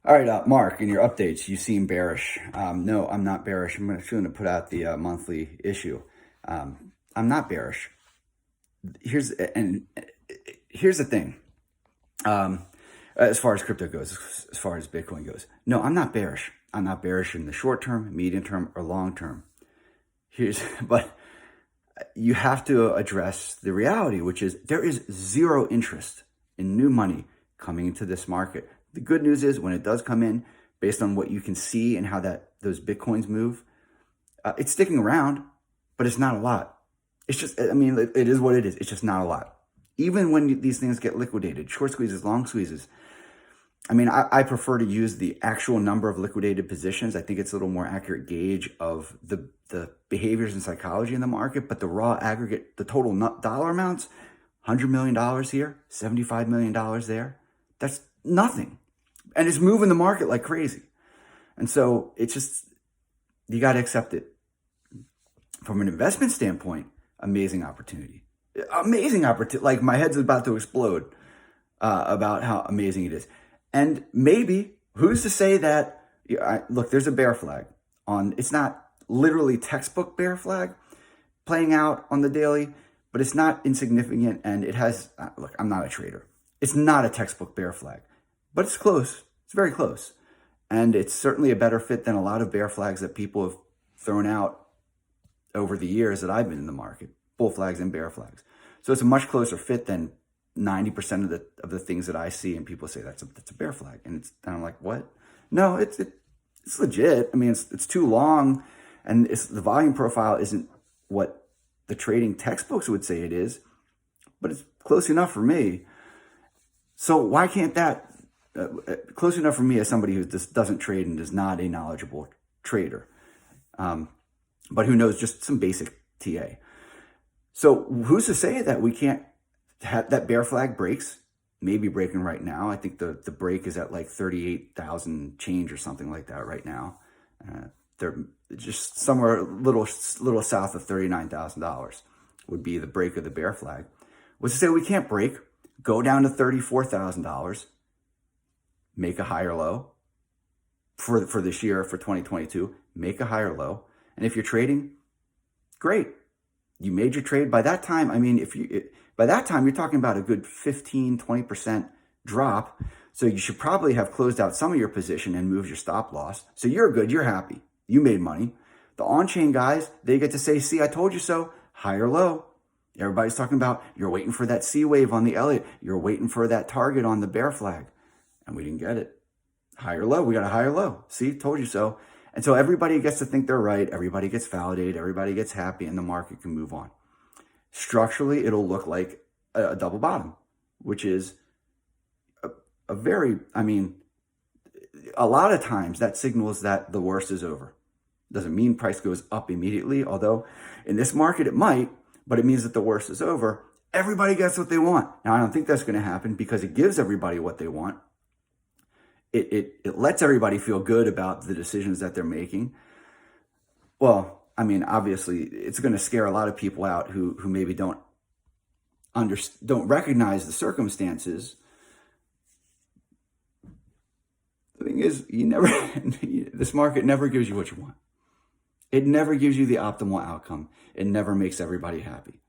All right, Mark, in your updates, you seem bearish. No, I'm not bearish. I'm actually going to put out the monthly issue. I'm not bearish. Here's the thing. As far as crypto goes, as far as Bitcoin goes, no, I'm not bearish. I'm not bearish in the short term, medium term, or long term. But you have to address the reality, which is there is zero interest in new money coming into this market. The good news is when it does come in, based on what you can see and how those Bitcoins move, it's sticking around, but it's not a lot. It's just, I mean, it is what it is. It's just not a lot. Even when these things get liquidated, short squeezes, long squeezes, I mean, I prefer to use the actual number of liquidated positions. I think it's a little more accurate gauge of the behaviors and psychology in the market, but the raw aggregate, the total dollar amounts, $100 million here, $75 million there, that's nothing. And it's moving the market like crazy. And so it's just, you got to accept it. From an investment standpoint, amazing opportunity. Amazing opportunity. Like my head's about to explode about how amazing it is. And maybe, who's to say that, look, there's a bear flag on, it's not literally textbook bear flag playing out on the daily, but it's not insignificant. And it has, look, I'm not a trader. It's not a textbook bear flag, but it's close. It's very close. And it's certainly a better fit than a lot of bear flags that people have thrown out over the years that I've been in the market, bull flags and bear flags. So it's a much closer fit than 90% of the things that I see, and people say that's a bear flag, and I'm like, what? No, it's legit. I mean, it's too long, and the volume profile isn't what the trading textbooks would say it is, but it's close enough for me. So why can't that close enough for me as somebody who just doesn't trade and is not a knowledgeable trader, but who knows just some basic TA. So who's to say that we can't have that bear flag breaks? Maybe breaking right now. I think the break is at like 38,000 change or something like that right now. They're just somewhere a little south of $39,000 would be the break of the bear flag. Was to say we can't break, go down to $34,000, make a higher low for this year, for 2022, make a higher low. And if you're trading, great. You made your trade. By that time, I mean, by that time, you're talking about a good 15, 20% drop. So you should probably have closed out some of your position and moved your stop loss. So you're good. You're happy. You made money. The on-chain guys, they get to say, see, I told you so, higher low. Everybody's talking about you're waiting for that C wave on the Elliott. You're waiting for that target on the bear flag. And we didn't get it. Higher low. We got a higher low. See, told you so. And so everybody gets to think they're right. Everybody gets validated. Everybody gets happy, and the market can move on. Structurally, it'll look like a double bottom, which is a very, I mean, a lot of times that signals that the worst is over. Doesn't mean price goes up immediately, although in this market it might, but it means that the worst is over. Everybody gets what they want. Now, I don't think that's going to happen because it gives everybody what they want. It lets everybody feel good about the decisions that they're making. Well, I mean, obviously, it's going to scare a lot of people out who maybe don't recognize the circumstances. The thing is, this market never gives you what you want. It never gives you the optimal outcome. It never makes everybody happy.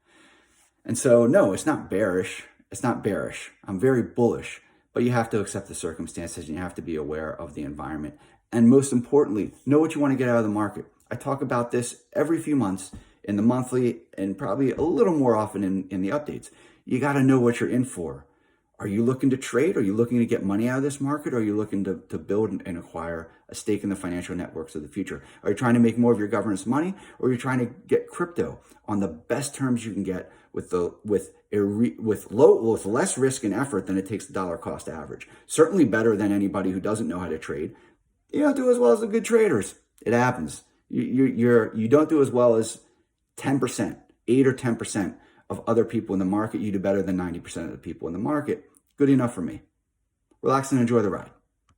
And so, no, it's not bearish. It's not bearish. I'm very bullish. But you have to accept the circumstances, and you have to be aware of the environment. And most importantly, know what you want to get out of the market. I talk about this every few months in the monthly and probably a little more often in the updates. You got to know what you're in for. Are you looking to trade? Are you looking to get money out of this market? Or are you looking to build and acquire a stake in the financial networks of the future? Are you trying to make more of your governance money? Or are you trying to get crypto on the best terms you can get with less risk and effort than it takes the dollar cost average? Certainly better than anybody who doesn't know how to trade. You don't do as well as the good traders. It happens. You don't do as well as 10%, 8 or 10% of other people in the market. You do better than 90% of the people in the market. Good enough for me. Relax and enjoy the ride.